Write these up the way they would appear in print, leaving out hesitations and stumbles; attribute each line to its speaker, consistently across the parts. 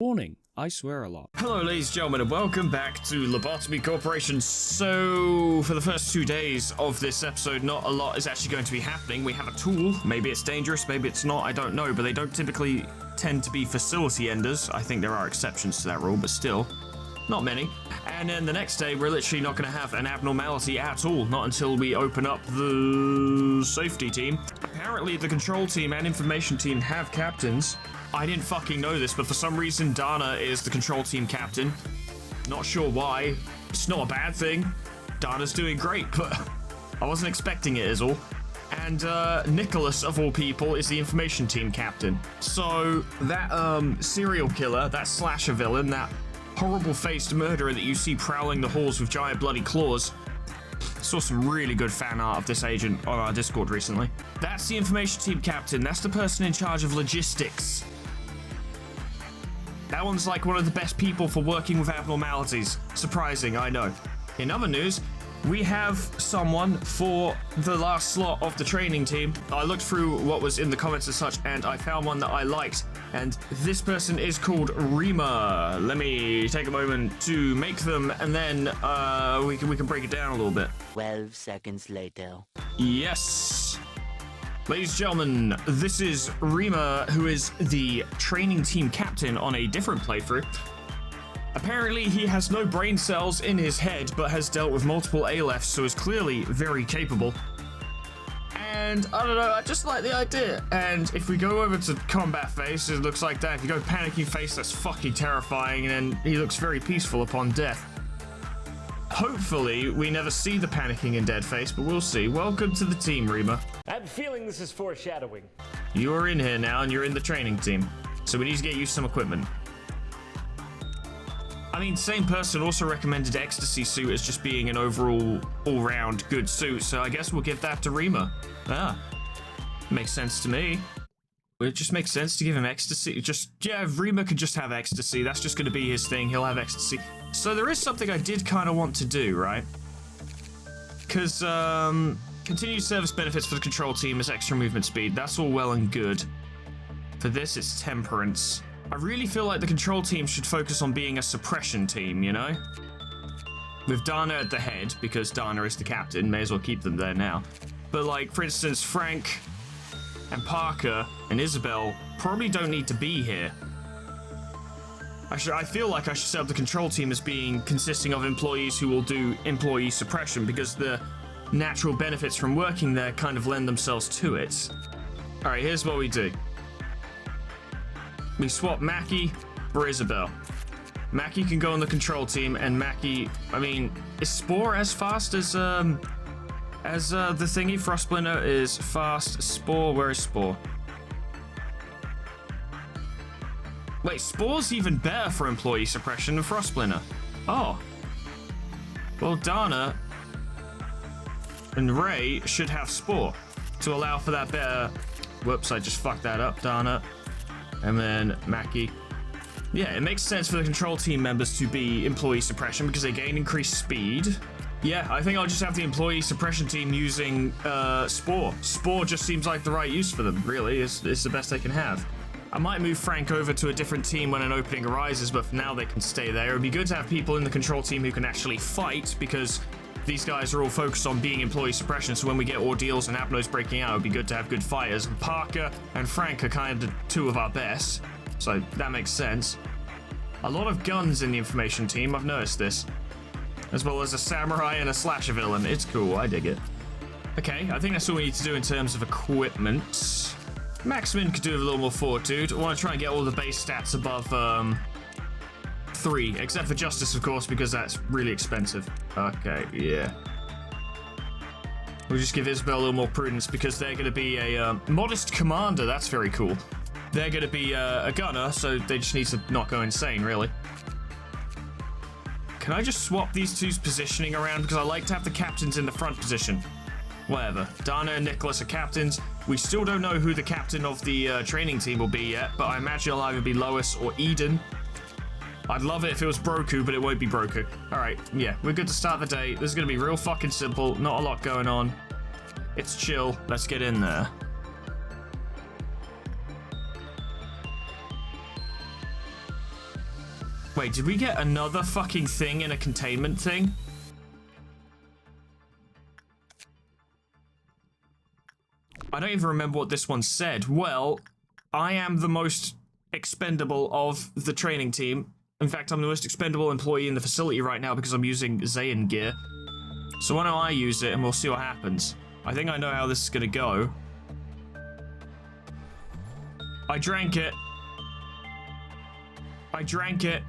Speaker 1: Warning, I swear a lot.
Speaker 2: Hello ladies and gentlemen, and welcome back to Lobotomy Corporation. So, for the first 2 days of this episode, not a lot is actually going to be happening. We have a tool, maybe it's dangerous, maybe it's not, I don't know, but they don't typically tend to be facility enders. I think there are exceptions to that rule, but still, not many. And then the next day, we're literally not going to have an abnormality at all, not until we open up the safety team. Apparently, the control team and information team have captains. I didn't fucking know this, but for some reason, Dana is the control team captain. Not sure why. It's not a bad thing. Dana's doing great, but I wasn't expecting it is all. And Nicholas, of all people, is the information team captain. So that serial killer, that slasher villain, that horrible-faced murderer that you see prowling the halls with giant bloody claws. Saw some really good fan art of this agent on our Discord recently. That's the information team captain. That's the person in charge of logistics. That one's like one of the best people for working with abnormalities. Surprising, I know. In other news, we have someone for the last slot of the training team. I looked through what was in the comments and such, and I found one that I liked. And this person is called Rima. Let me take a moment to make them, and then we can break it down a little bit.
Speaker 3: 12 seconds later.
Speaker 2: Yes. Ladies and gentlemen, this is Rima, who is the training team captain on a different playthrough. Apparently, he has no brain cells in his head, but has dealt with multiple ALFs, so is clearly very capable. And I don't know, I just like the idea. And if we go over to combat phase, it looks like that. If you go panicking phase, that's fucking terrifying, and then he looks very peaceful upon death. Hopefully, we never see the panicking in dead face, but we'll see. Welcome to the team, Rima.
Speaker 4: I have a feeling this is foreshadowing.
Speaker 2: You're in here now, and you're in the training team. So we need to get you some equipment. I mean, same person also recommended Ecstasy suit as just being an overall, all-round good suit, so I guess we'll give that to Rima. Ah, makes sense to me. It just makes sense to give him Ecstasy. Yeah, Rima could just have Ecstasy. That's just going to be his thing. He'll have Ecstasy. So there is something I did kind of want to do, right? Because, continued service benefits for the control team is extra movement speed. That's all well and good. For this, it's temperance. I really feel like the control team should focus on being a suppression team, you know? With Dana at the head, because Dana is the captain, may as well keep them there now. But like, for instance, Frank and Parker and Isabel probably don't need to be here. I feel like I should set up the control team as being consisting of employees who will do employee suppression, because the natural benefits from working there kind of lend themselves to it. Alright, here's what we do. We swap Mackie for Isabel. Mackie can go on the control team, and Mackie, I mean, is Spore as fast as the thingy? Frostblinder is fast. Spore, where is Spore? Wait, Spore's even better for employee suppression than Frostblinder. Oh. Well, Dana and Ray should have Spore to allow for that better... Whoops, I just fucked that up, Dana. And then Mackie. Yeah, it makes sense for the control team members to be employee suppression because they gain increased speed. Yeah, I think I'll just have the employee suppression team using Spore. Spore just seems like the right use for them, really. It's the best they can have. I might move Frank over to a different team when an opening arises, but for now they can stay there. It would be good to have people in the control team who can actually fight, because these guys are all focused on being employee suppression, so when we get ordeals and Abnos breaking out, it would be good to have good fighters. And Parker and Frank are kind of two of our best, so that makes sense. A lot of guns in the information team, I've noticed this. As well as a samurai and a slasher villain. It's cool, I dig it. Okay, I think that's all we need to do in terms of equipment. Maximin could do with a little more fortitude. I want to try and get all the base stats above 3, except for Justice, of course, because that's really expensive. Okay, yeah. We'll just give Isabel a little more prudence, because they're going to be a modest commander. That's very cool. They're going to be a gunner, so they just need to not go insane, really. Can I just swap these two's positioning around? Because I like to have the captains in the front position. Whatever. Dana and Nicholas are captains. We still don't know who the captain of the training team will be yet, but I imagine it'll either be Lois or Eden. I'd love it if it was Broku, but it won't be Broku. Alright, yeah, we're good to start the day. This is going to be real fucking simple. Not a lot going on. It's chill. Let's get in there. Wait, did we get another fucking thing in a containment thing? I don't even remember what this one said. Well, I am the most expendable of the training team. In fact, I'm the most expendable employee in the facility right now because I'm using Zayn gear. So why don't I use it and we'll see what happens. I think I know how this is gonna go. I drank it. I drank it.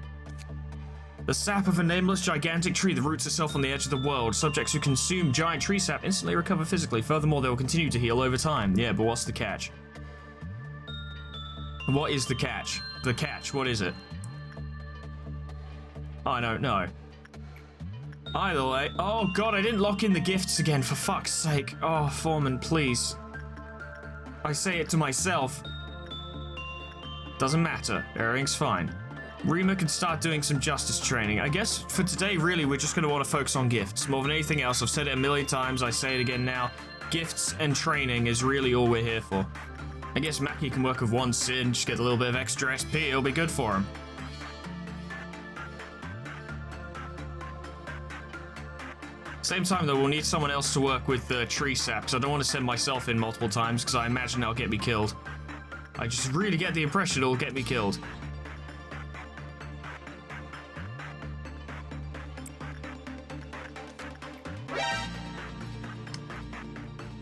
Speaker 2: The sap of a nameless gigantic tree that roots itself on the edge of the world. Subjects who consume giant tree sap instantly recover physically. Furthermore, they will continue to heal over time. Yeah, but what's the catch? What is the catch? The catch, what is it? I don't know. Either way. Oh god, I didn't lock in the gifts again, for fuck's sake. Oh, Foreman, please. I say it to myself. Doesn't matter. Everything's fine. Rima can start doing some justice training. I guess for today, really, we're just going to want to focus on gifts. More than anything else, I've said it a million times, I say it again now. Gifts and training is really all we're here for. I guess Mackie can work with one sin, just get a little bit of extra SP, it'll be good for him. Same time, though, we'll need someone else to work with the tree sap, because I don't want to send myself in multiple times, because I imagine that'll get me killed. I just really get the impression it'll get me killed.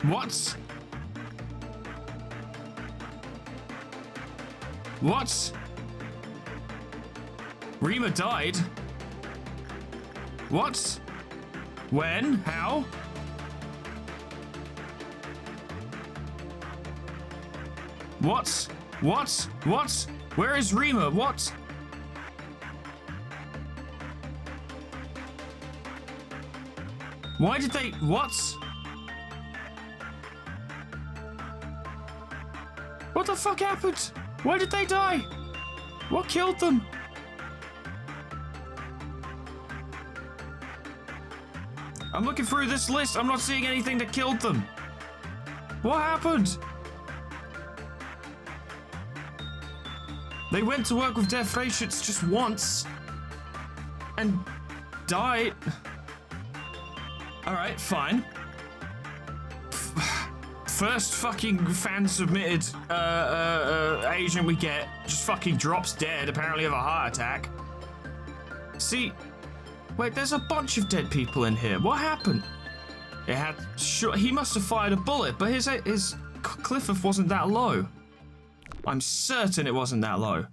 Speaker 2: What? What? Rima died? What? When? How? What? What? What? Where is Rima? What? Why did they... What? What the fuck happened? Why did they die? What killed them? I'm looking through this list. I'm not seeing anything that killed them. What happened? They went to work with their Freyschütz just once and died. Alright, fine. First fucking fan-submitted agent we get just fucking drops dead, apparently of a heart attack. See, wait, there's a bunch of dead people in here. What happened? It had, sure, he must have fired a bullet, but his Clifford wasn't that low. I'm certain it wasn't that low.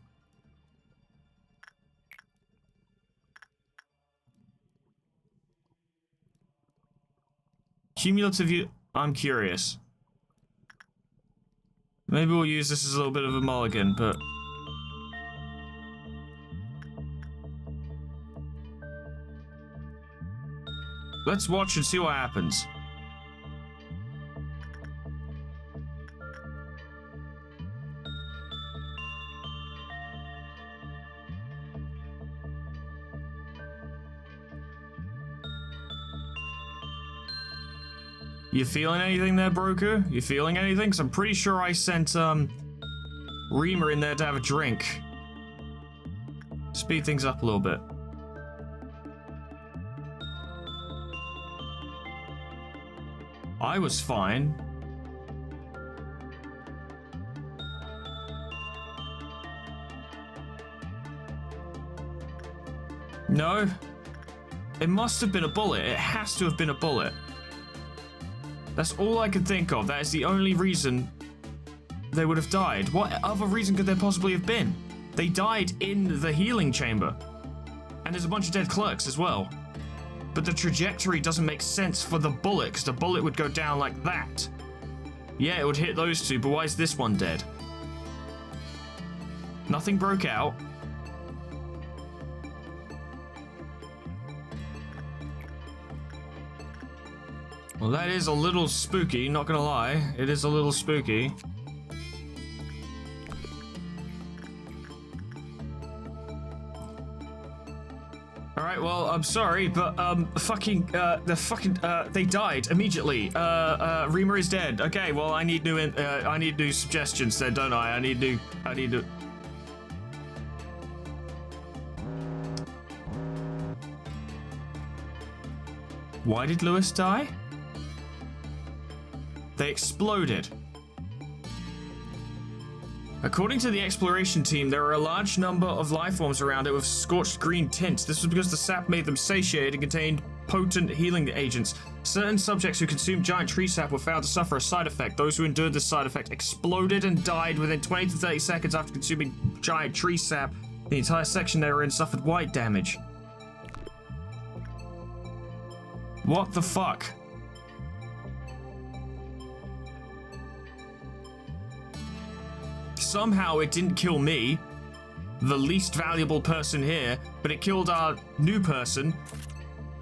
Speaker 2: Cumulative, I'm curious. Maybe we'll use this as a little bit of a mulligan, but... let's watch and see what happens. You feeling anything there, Broker? You feeling anything? 'Cause I'm pretty sure I sent, Rima in there to have a drink. Speed things up a little bit. I was fine. No? It must have been a bullet. It has to have been a bullet. That's all I could think of. That is the only reason they would have died. What other reason could there possibly have been? They died in the healing chamber. And there's a bunch of dead clerks as well. But the trajectory doesn't make sense for the bullet, because the bullet would go down like that. Yeah, it would hit those two, but why is this one dead? Nothing broke out. Well, that is a little spooky, not gonna lie. It is a little spooky. Alright, well, I'm sorry, but, they died immediately. Rima is dead. Okay, well, I need new suggestions then, don't I? I need to... Why did Lewis die? They exploded. According to the exploration team, there are a large number of life forms around it with scorched green tints. This was because the sap made them satiated and contained potent healing agents. Certain subjects who consumed giant tree sap were found to suffer a side effect. Those who endured this side effect exploded and died within 20 to 30 seconds after consuming giant tree sap. The entire section they were in suffered white damage. What the fuck? Somehow it didn't kill me, the least valuable person here, but it killed our new person,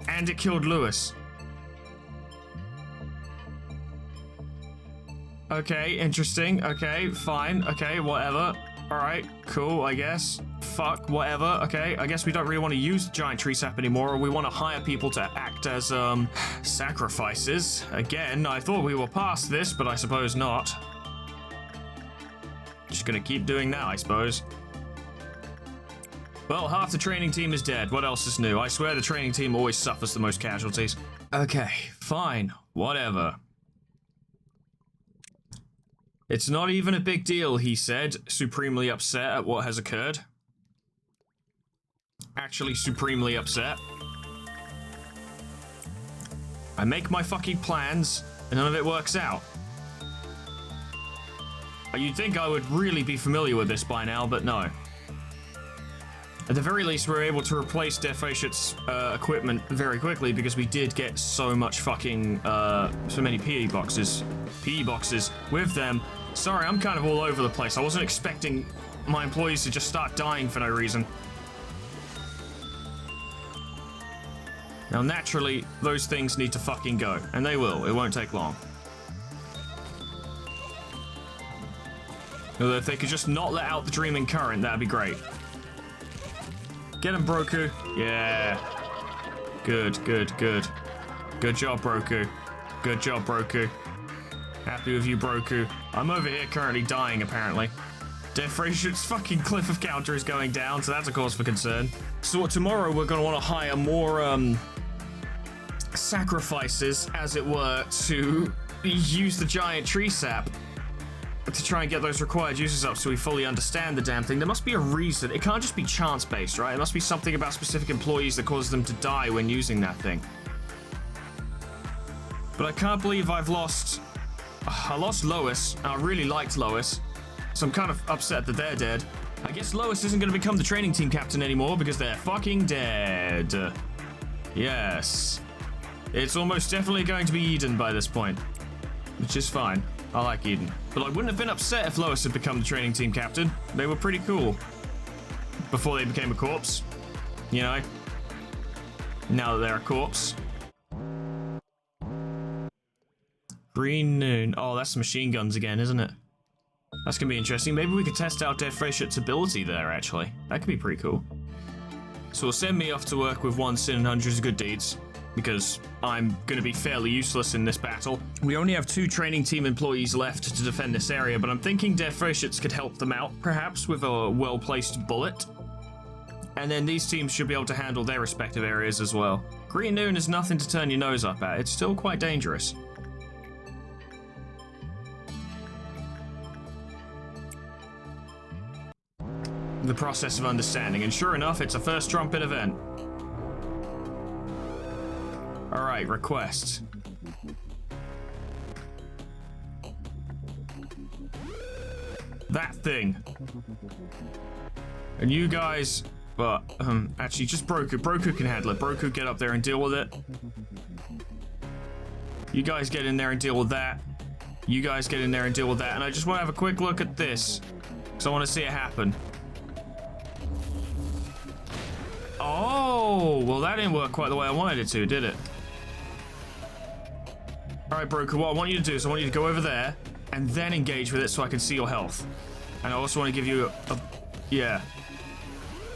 Speaker 2: and it killed Lewis. Okay, interesting. Okay, fine. Okay, whatever. Alright, cool, I guess. Fuck, whatever. Okay, I guess we don't really want to use giant tree sap anymore, or we want to hire people to act as, sacrifices. Again, I thought we were past this, but I suppose not. Just gonna keep doing that, I suppose. Well, half the training team is dead. What else is new? I swear the training team always suffers the most casualties. Okay, fine. Whatever. It's not even a big deal, he said, supremely upset at what has occurred. Actually, supremely upset. I make my fucking plans, and none of it works out. You'd think I would really be familiar with this by now, but no. At the very least, we were able to replace Defacet's equipment very quickly because we did get so much fucking, so many PE boxes with them. Sorry, I'm kind of all over the place. I wasn't expecting my employees to just start dying for no reason. Now, naturally, those things need to fucking go, and they will. It won't take long. Although if they could just not let out the dreaming current, that'd be great. Get him, Broku. Yeah. Good, good, good. Good job, Broku. Good job, Broku. Happy with you, Broku. I'm over here currently dying, apparently. Defacet's fucking cliff of counter is going down, so that's a cause for concern. So tomorrow we're going to want to hire more, sacrifices, as it were, to use the giant tree sap. To try and get those required uses up so we fully understand the damn thing. There must be a reason. It can't just be chance-based, right? It must be something about specific employees that causes them to die when using that thing. But I can't believe I've lost... I lost Lois. I really liked Lois. So I'm kind of upset that they're dead. I guess Lois isn't going to become the training team captain anymore because they're fucking dead. Yes. It's almost definitely going to be Eden by this point. Which is fine. I like Eden. But I wouldn't have been upset if Lois had become the training team captain. They were pretty cool. Before they became a corpse. You know? Now that they're a corpse. Green Noon. Oh, that's machine guns again, isn't it? That's gonna be interesting. Maybe we could test out Defacet's ability there, actually. That could be pretty cool. So we'll send me off to work with one sin and hundreds of good deeds. Because I'm going to be fairly useless in this battle. We only have 2 training team employees left to defend this area, but I'm thinking Defacet's could help them out, perhaps, with a well-placed bullet. And then these teams should be able to handle their respective areas as well. Green Noon is nothing to turn your nose up at. It's still quite dangerous. The process of understanding, and sure enough, it's a first trumpet event. Alright, requests. That thing. And you guys... But, actually, just Broku. Broku can handle it. Broku, get up there and deal with it. You guys get in there and deal with that. You guys get in there and deal with that. And I just want to have a quick look at this. Because I want to see it happen. Oh, well, that didn't work quite the way I wanted it to, did it? Alright, Broku, what I want you to do is I want you to go over there and then engage with it so I can see your health. And I also want to give you a yeah.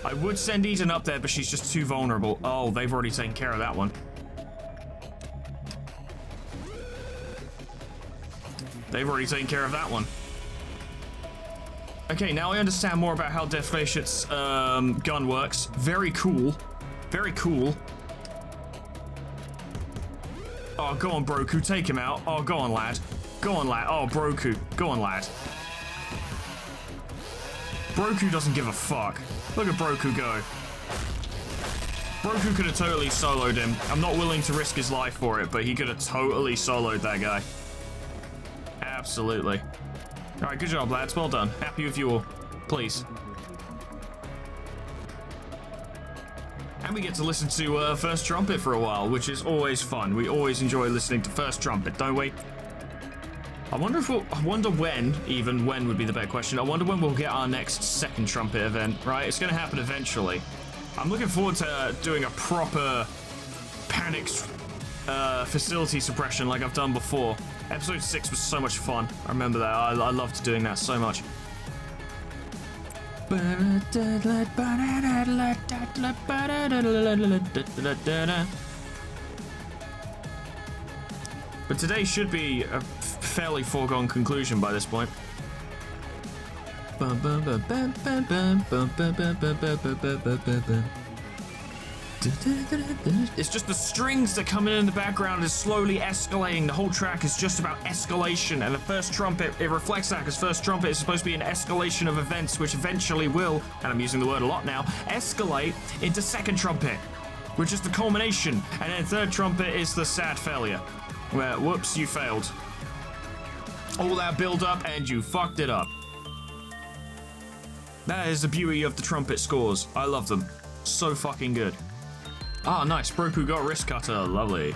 Speaker 2: I would send Eden up there, but she's just too vulnerable. Oh, they've already taken care of that one. They've already taken care of that one. Okay, now I understand more about how Defacet's gun works. Very cool. Very cool. Oh, go on, Broku. Take him out. Oh, go on, lad. Go on, lad. Oh, Broku. Go on, lad. Broku doesn't give a fuck. Look at Broku go. Broku could have totally soloed him. I'm not willing to risk his life for it, but he could have totally soloed that guy. Absolutely. All right, good job, lads. Well done. Happy with you all. Please. And we get to listen to First Trumpet for a while, which is always fun. We always enjoy listening to First Trumpet, don't we? I wonder when, even when would be the better question. I wonder when we'll get our next Second Trumpet event, right? It's going to happen eventually. I'm looking forward to doing a proper panicked facility suppression like I've done before. Episode 6 was so much fun. I remember that. I loved doing that so much. But today should be a fairly foregone conclusion by this point. It's just the strings that come in the background is slowly escalating. The whole track is just about escalation, and the First Trumpet, it reflects that, because First Trumpet is supposed to be an escalation of events which eventually will, and I'm using the word a lot now, escalate into Second Trumpet, which is the culmination, and then Third Trumpet is the sad failure, where, whoops, you failed. All that build up and you fucked it up. That is the beauty of the trumpet scores. I love them. So fucking good. Ah, nice. Broku got wrist cutter. Lovely.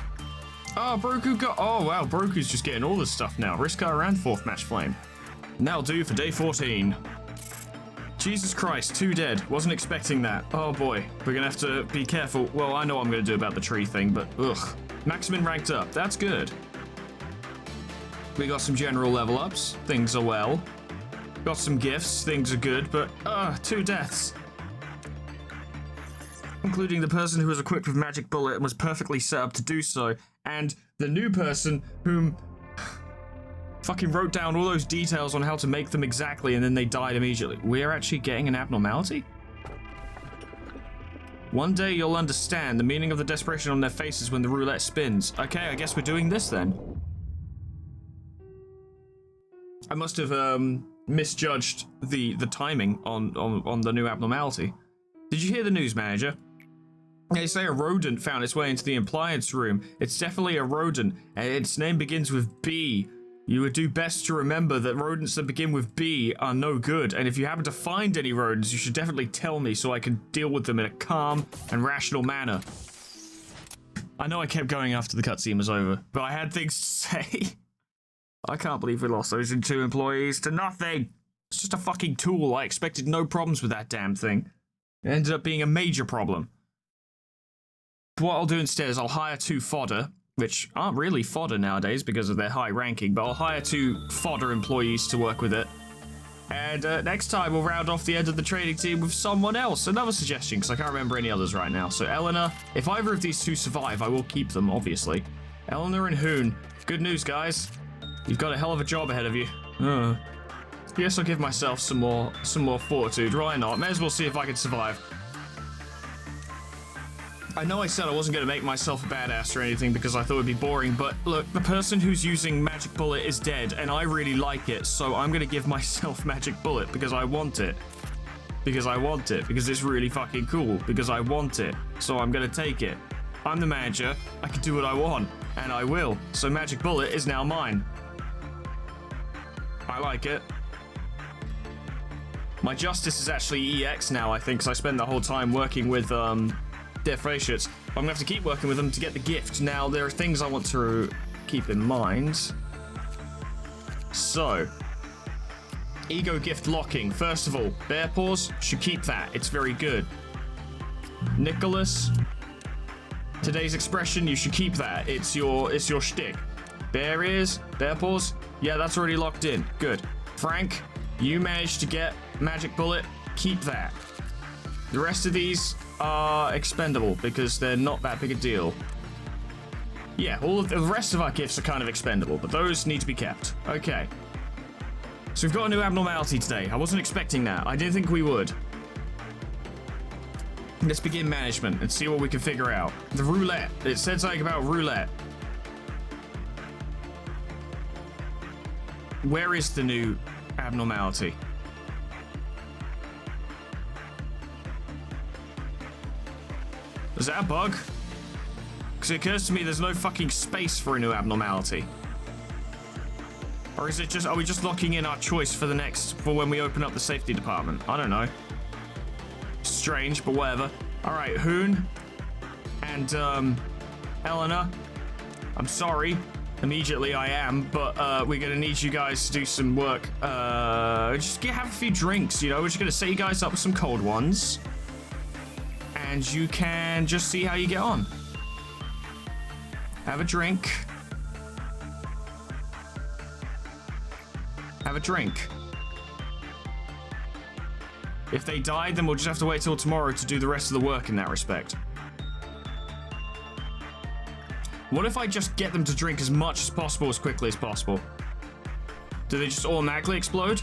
Speaker 2: Oh, Broku got... Oh, wow. Broku's just getting all this stuff now. Wrist cutter and fourth match flame. That'll do for day 14. Jesus Christ. 2 dead. Wasn't expecting that. Oh, boy. We're gonna have to be careful. Well, I know what I'm gonna do about the tree thing, but ugh. Maximin ranked up. That's good. We got some general level ups. Things are well. Got some gifts. Things are good, but 2 deaths. Including the person who was equipped with Magic Bullet and was perfectly set up to do so, and the new person whom fucking wrote down all those details on how to make them exactly, and then they died immediately. We're actually getting an abnormality? One day you'll understand the meaning of the desperation on their faces when the roulette spins. Okay, I guess we're doing this then. I must have misjudged the timing on the new abnormality. Did you hear the news, manager? They say a rodent found its way into the appliance room. It's definitely a rodent, and its name begins with B. You would do best to remember that rodents that begin with B are no good, and if you happen to find any rodents, you should definitely tell me so I can deal with them in a calm and rational manner. I know I kept going after the cutscene was over, but I had things to say. I can't believe we lost those 2 employees to nothing. It's just a fucking tool. I expected no problems with that damn thing. It ended up being a major problem. What I'll do instead is I'll hire 2 fodder, which aren't really fodder nowadays because of their high ranking, but I'll hire 2 fodder employees to work with it. And next time we'll round off the end of the trading team with someone else. Another suggestion, because I can't remember any others right now. So Eleanor, if either of these 2 survive, I will keep them, obviously. Eleanor and Hoon. Good news, guys. You've got a hell of a job ahead of you. Yes, I'll give myself some more fortitude. Why not? May as well see if I can survive. I know I said I wasn't going to make myself a badass or anything because I thought it'd be boring, but look, the person who's using Magic Bullet is dead, and I really like it, so I'm going to give myself Magic Bullet because I want it. Because I want it. Because it's really fucking cool. Because I want it. So I'm going to take it. I'm the manager. I can do what I want. And I will. So Magic Bullet is now mine. I like it. My Justice is actually EX now, I think, because I spend the whole time working with, their Freyshits. I'm gonna have to keep working with them to get the gift. Now, there are things I want to keep in mind. So, ego gift locking. First of all, Bear Paws should keep that. It's very good. Nicholas, today's expression, you should keep that. It's your shtick. Bear Ears, Bear Paws, yeah, that's already locked in. Good. Frank, you managed to get Magic Bullet. Keep that. The rest of these are expendable because they're not that big a deal. Yeah, all of the rest of our gifts are kind of expendable, but those need to be kept. Okay. So we've got a new abnormality today. I wasn't expecting that. I didn't think we would. Let's begin management and see what we can figure out. The roulette. It said something about roulette. Where is the new abnormality? Is that a bug? Because it occurs to me there's no fucking space for a new abnormality. Or is it just, are we just locking in our choice for when we open up the safety department? I don't know. Strange, but whatever. Alright, Hoon and Eleanor, I'm sorry. Immediately I am, but we're gonna need you guys to do some work. Just have a few drinks, you know. We're just gonna set you guys up with some cold ones. And you can just see how you get on. Have a drink. Have a drink. If they died, then we'll just have to wait till tomorrow to do the rest of the work in that respect. What if I just get them to drink as much as possible as quickly as possible? Do they just automatically explode?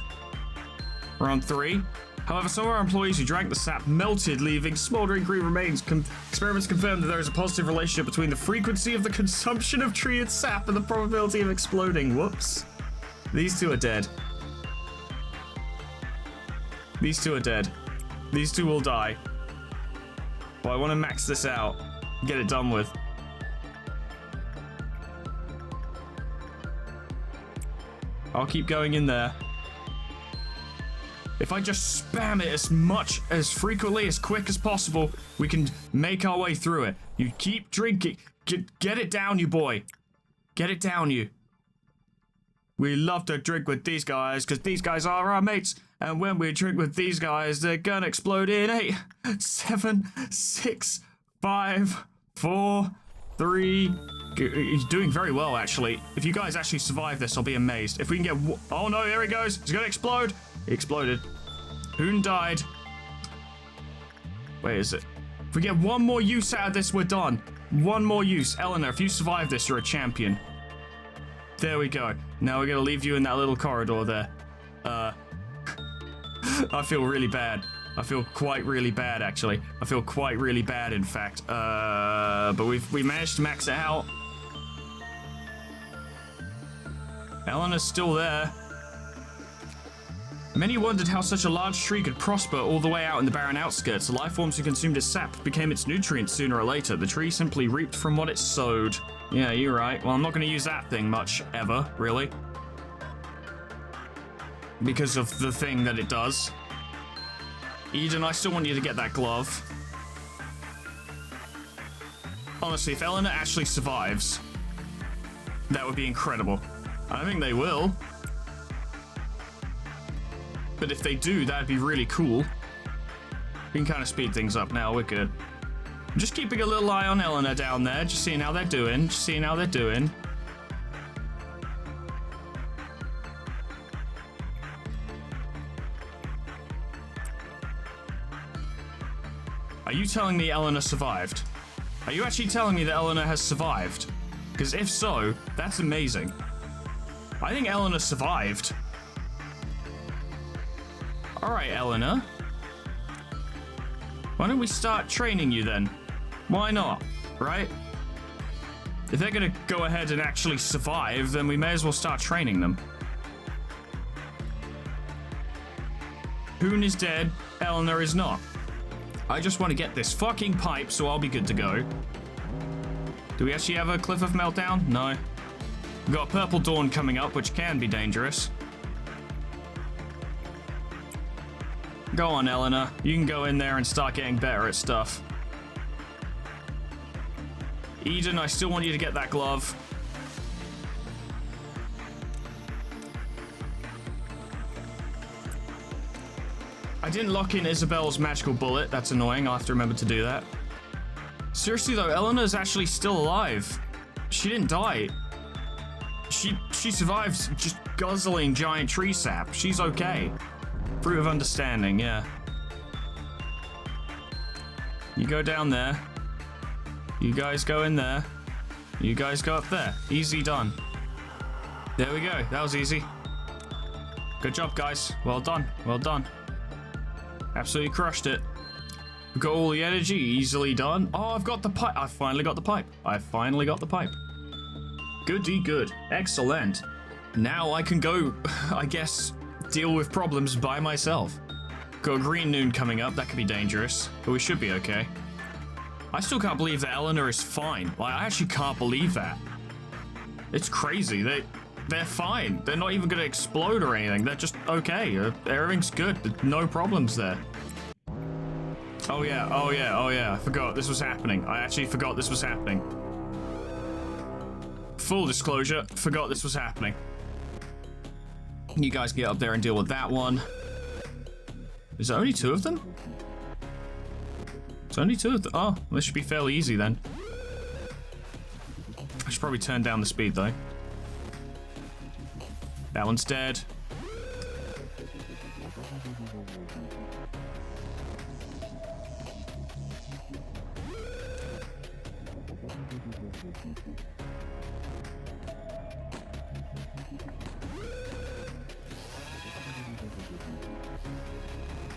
Speaker 2: Round 3. However, some of our employees who drank the sap melted, leaving smoldering green remains. Experiments confirmed that there is a positive relationship between the frequency of the consumption of treated sap and the probability of exploding. Whoops. These two are dead. These two are dead. These two will die. But I want to max this out. Get it done with. I'll keep going in there. If I just spam it as frequently, as quick as possible, we can make our way through it. You keep drinking. Get it down, you boy. Get it down, you. We love to drink with these guys, because these guys are our mates. And when we drink with these guys, they're gonna explode in 8, 7, 6, 5, 4, 3... He's doing very well, actually. If you guys actually survive this, I'll be amazed. If we can get... Oh, no, there he goes. He's gonna explode. He exploded. Hoon died. Where is it? If we get one more use out of this, we're done. One more use. Eleanor, if you survive this, you're a champion. There we go. Now we're gonna leave you in that little corridor there. I feel really bad. I feel quite really bad, actually. I feel quite really bad, in fact. But we managed to max it out. Eleanor's still there. Many wondered how such a large tree could prosper all the way out in the barren outskirts. The life forms who consumed its sap became its nutrients sooner or later. The tree simply reaped from what it sowed. Yeah, you're right. Well, I'm not going to use that thing much, ever, really. Because of the thing that it does. Eden, I still want you to get that glove. Honestly, if Eleanor actually survives, that would be incredible. I think they will. But if they do, that'd be really cool. We can kind of speed things up now, we're good. I'm just keeping a little eye on Eleanor down there, just seeing how they're doing, just seeing how they're doing. Are you telling me Eleanor survived? Are you actually telling me that Eleanor has survived? Because if so, that's amazing. I think Eleanor survived. Alright, Eleanor. Why don't we start training you then? Why not, right? If they're gonna go ahead and actually survive, then we may as well start training them. Hoon is dead, Eleanor is not. I just want to get this fucking pipe, so I'll be good to go. Do we actually have a Cliff of Meltdown? No. We've got Purple Dawn coming up, which can be dangerous. Go on, Eleanor. You can go in there and start getting better at stuff. Eden, I still want you to get that glove. I didn't lock in Isabel's magical bullet. That's annoying. I'll have to remember to do that. Seriously though, Eleanor's actually still alive. She didn't die. She survives just guzzling giant tree sap. She's okay. Fruit of understanding, yeah. You go down there. You guys go in there. You guys go up there. Easy done. There we go. That was easy. Good job, guys. Well done. Well done. Absolutely crushed it. We've got all the energy. Easily done. Oh, I've got the pipe. I finally got the pipe. I finally got the pipe. Goody good. Excellent. Now I can go, I guess, deal with problems by myself. Got a green noon coming up. That could be dangerous, but we should be okay. I still can't believe that Eleanor is fine. Like, I actually can't believe that. It's crazy. They're fine. They're not even going to explode or anything. They're just okay. Everything's good. No problems there. Oh yeah, oh yeah, oh yeah. I forgot this was happening. I actually forgot this was happening. Full disclosure, forgot this was happening. You guys get up there and deal with that one. Is there only 2 of them? It's only 2 of them. Oh, this should be fairly easy then. I should probably turn down the speed though. That one's dead.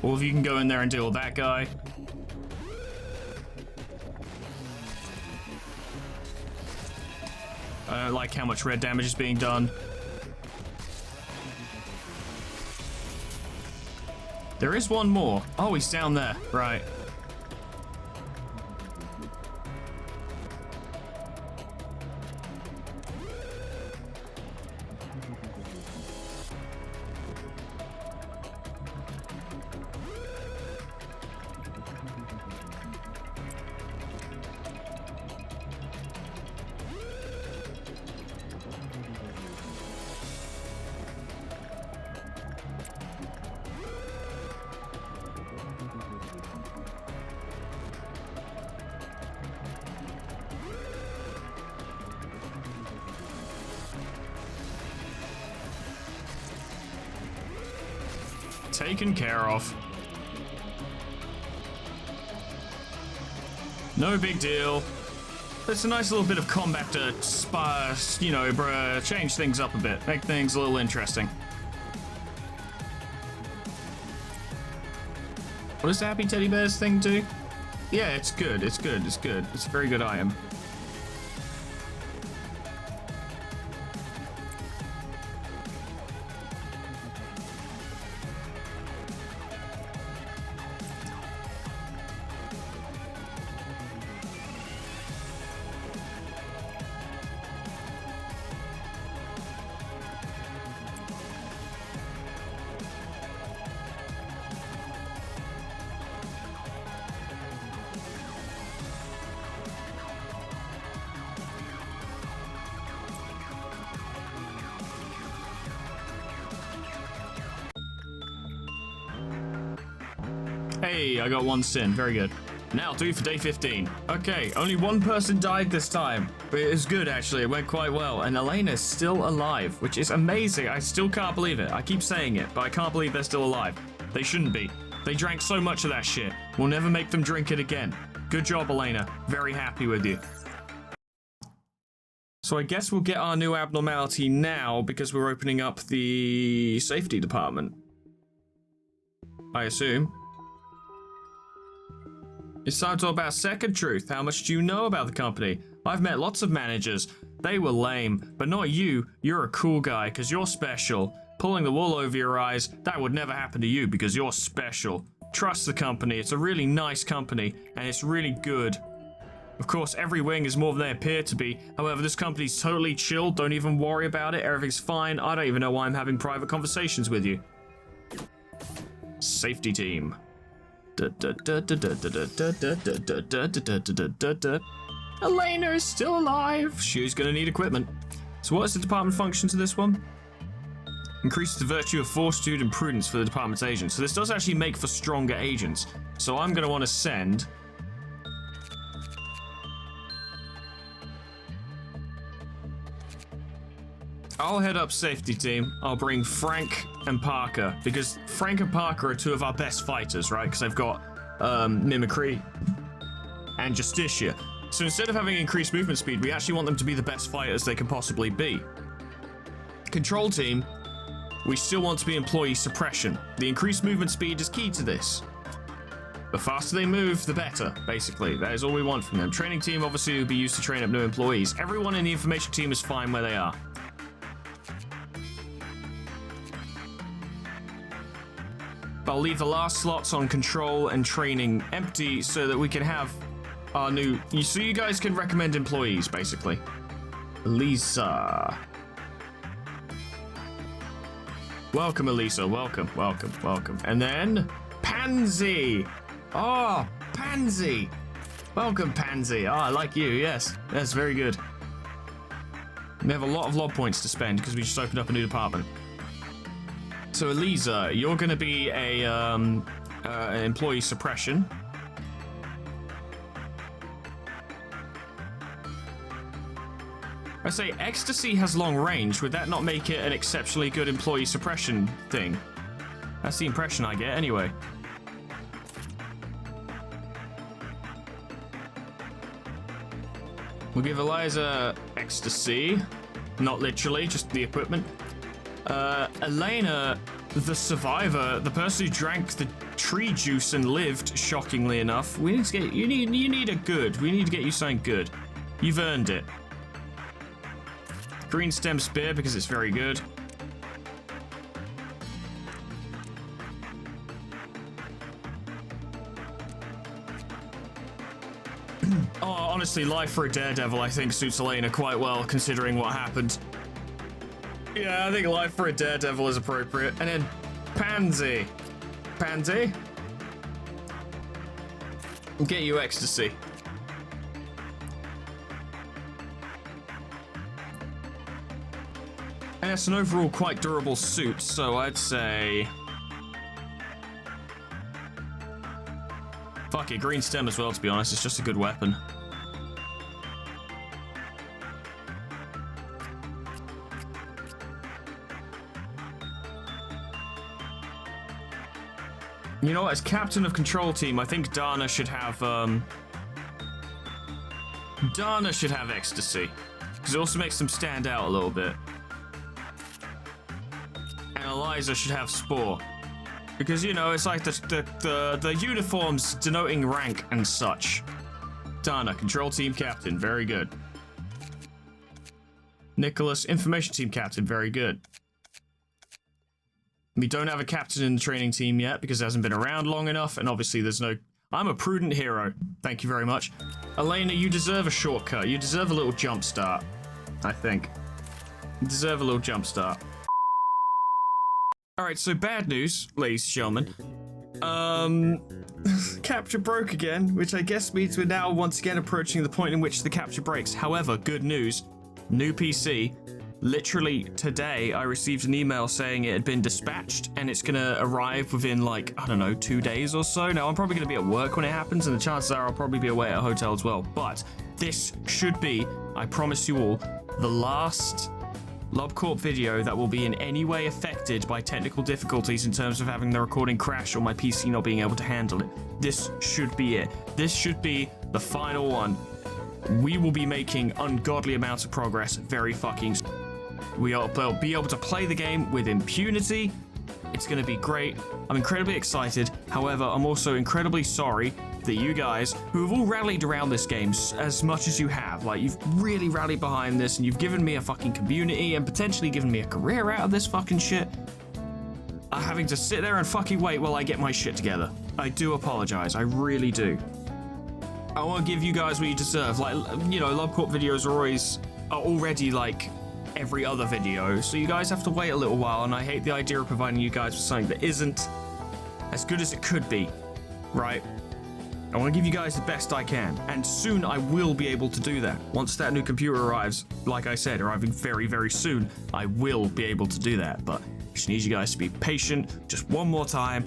Speaker 2: All of you can go in there and deal with that guy. I don't like how much red damage is being done. There is one more. Oh, he's down there. Right. Taken care of. No big deal. It's a nice little bit of combat to you know, change things up a bit. Make things a little interesting. What does the Happy Teddy Bears thing do? Yeah, it's good. It's good. It's good. It's a very good item. Hey, I got 1 sin. Very good. Now, do for day 15. Okay, only 1 person died this time. But it was good, actually. It went quite well. And Elena's still alive, which is amazing. I still can't believe it. I keep saying it, but I can't believe they're still alive. They shouldn't be. They drank so much of that shit. We'll never make them drink it again. Good job, Elena. Very happy with you. So I guess we'll get our new abnormality now because we're opening up the safety department. I assume. It's time to talk about Second Truth. How much do you know about the company? I've met lots of managers. They were lame, but not you. You're a cool guy because you're special. Pulling the wool over your eyes, that would never happen to you because you're special. Trust the company. It's a really nice company and it's really good. Of course, every wing is more than they appear to be. However, this company's totally chill. Don't even worry about it. Everything's fine. I don't even know why I'm having private conversations with you. Safety team. Elena is still alive. She's gonna need equipment. So what is the department function to this one? Increases the virtue of fortitude and prudence for the department's agents. So this does actually make for stronger agents. So I'm gonna want to send... I'll head up safety team. I'll bring Frank and Parker because Frank and Parker are 2 of our best fighters, right? Because they've got mimicry and justicia. So instead of having increased movement speed, we actually want them to be the best fighters they can possibly be. Control team, we still want to be employee suppression. The increased movement speed is key to this. The faster they move, the better, basically. That is all we want from them. Training team obviously will be used to train up new employees. Everyone in the information team is fine where they are. I'll leave the last slots on control and training empty so that we can have our new... So you guys can recommend employees, basically. Lisa. Welcome, Elisa. Welcome, welcome, welcome. And then Pansy. Oh, Pansy. Welcome, Pansy. Oh, I like you. Yes, that's very good. We have a lot of lob points to spend because we just opened up a new department. So, Elisa, you're going to be an employee suppression. I say ecstasy has long range. Would that not make it an exceptionally good employee suppression thing? That's the impression I get, anyway. We'll give Eliza ecstasy. Not literally, just the equipment. Elena, the survivor, the person who drank the tree juice and lived, shockingly enough. We need to get you need a good. We need to get you something good. You've earned it. Green stem spear because it's very good. Oh, honestly, life for a daredevil I think suits Elena quite well considering what happened. Yeah, I think life for a daredevil is appropriate. And then Pansy. Pansy? I'll get you ecstasy. And it's an overall quite durable suit, so I'd say... Fuck it, green stem as well, to be honest. It's just a good weapon. You know what, as captain of control team, I think Dana should have, Dana should have ecstasy. Because it also makes them stand out a little bit. And Eliza should have spore. Because, you know, it's like the uniforms denoting rank and such. Dana, control team captain, very good. Nicholas, information team captain, very good. We don't have a captain in the training team yet because it hasn't been around long enough, and obviously there's no... I'm a prudent hero. Thank you very much. Elena, you deserve a shortcut. You deserve a little jump start, I think. You deserve a little jump start. Alright, so bad news, ladies and gentlemen. Capture broke again, which I guess means we're now once again approaching the point in which the capture breaks. However, good news, new PC. Literally today, I received an email saying it had been dispatched and it's gonna arrive within like, I don't know, 2 days or so. Now, I'm probably gonna be at work when it happens and the chances are I'll probably be away at a hotel as well. But this should be, I promise you all, the last LobCorp video that will be in any way affected by technical difficulties in terms of having the recording crash or my PC not being able to handle it. This should be it. This should be the final one. We will be making ungodly amounts of progress very fucking soon. We'll be able to play the game with impunity. It's going to be great. I'm incredibly excited. However, I'm also incredibly sorry that you guys, who have all rallied around this game as much as you have, like, you've really rallied behind this and you've given me a fucking community and potentially given me a career out of this fucking shit, are having to sit there and fucking wait while I get my shit together. I do apologize. I really do. I want to give you guys what you deserve. Like, you know, LobCorp videos are already like every other video, so you guys have to wait a little while, and I hate the idea of providing you guys with something that isn't as good as it could be, right? I want to give you guys the best I can, and soon I will be able to do that. Once that new computer arrives, like I said, arriving very, very soon, I will be able to do that, but I just need you guys to be patient just one more time.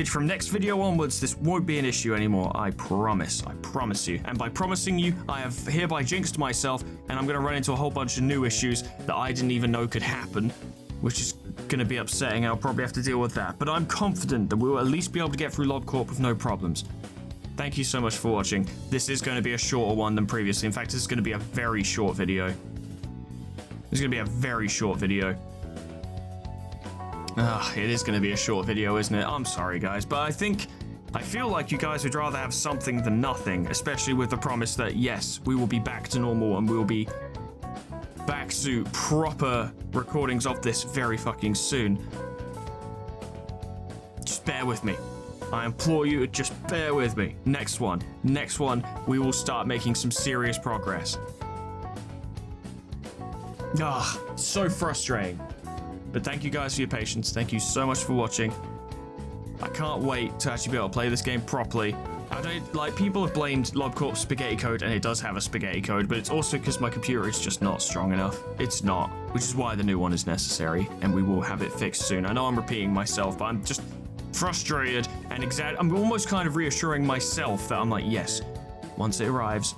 Speaker 2: From next video onwards, this won't be an issue anymore. I promise you. And by promising you, I have hereby jinxed myself, and I'm going to run into a whole bunch of new issues that I didn't even know could happen, which is going to be upsetting. I'll probably have to deal with that, but I'm confident that we will at least be able to get through LobCorp with no problems. Thank you so much for watching. This is going to be a shorter one than previously. In fact, this is going to be a very short video. This is going to be a very short video. It is going to be a short video, isn't it? I'm sorry, guys, but I feel like you guys would rather have something than nothing, especially with the promise that, yes, we will be back to normal and we will be back to proper recordings of this very fucking soon. Just Just bear with me. I implore you to just bear with me. Next one, we will start making some serious progress. Ah, so frustrating. But thank you guys for your patience. Thank you so much for watching. I can't wait to actually be able to play this game properly. I don't, like, people have blamed LobCorp's spaghetti code, and it does have a spaghetti code, but it's also because my computer is just not strong enough. It's not, which is why the new one is necessary, and we will have it fixed soon. I know I'm repeating myself, but I'm just frustrated and I'm almost kind of reassuring myself that I'm like, yes, once it arrives,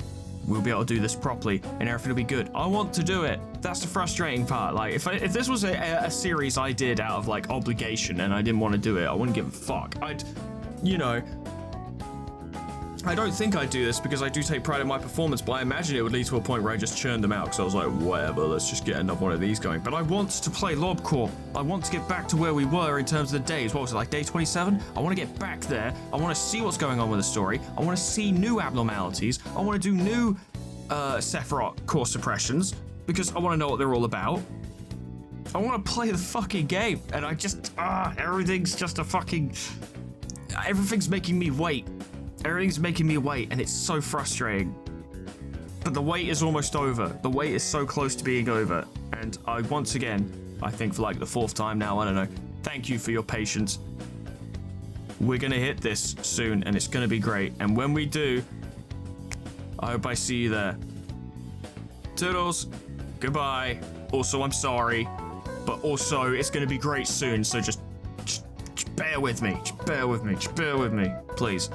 Speaker 2: we'll be able to do this properly and everything will be good. I want to do it. That's the frustrating part. Like, if this was a series I did out of, like, obligation and I didn't want to do it, I wouldn't give a fuck. You know, I don't think I'd do this because I do take pride in my performance, but I imagine it would lead to a point where I just churned them out because I was like, whatever, let's just get another one of these going. But I want to play LobCorp. I want to get back to where we were in terms of the days. What was it, like day 27? I want to get back there. I want to see what's going on with the story. I want to see new abnormalities. I want to do new Sephiroth core suppressions because I want to know what they're all about. I want to play the fucking game, and I just, everything's just a fucking, everything's making me wait. Everything's making me wait, and it's so frustrating. But the wait is almost over. The wait is so close to being over. And I, once again, I think for like the 4th time now, I don't know, thank you for your patience. We're gonna hit this soon, and it's gonna be great. And when we do, I hope I see you there. Toodles, goodbye. Also, I'm sorry, but also it's gonna be great soon, so just bear with me. Just bear with me. Just bear with me, please.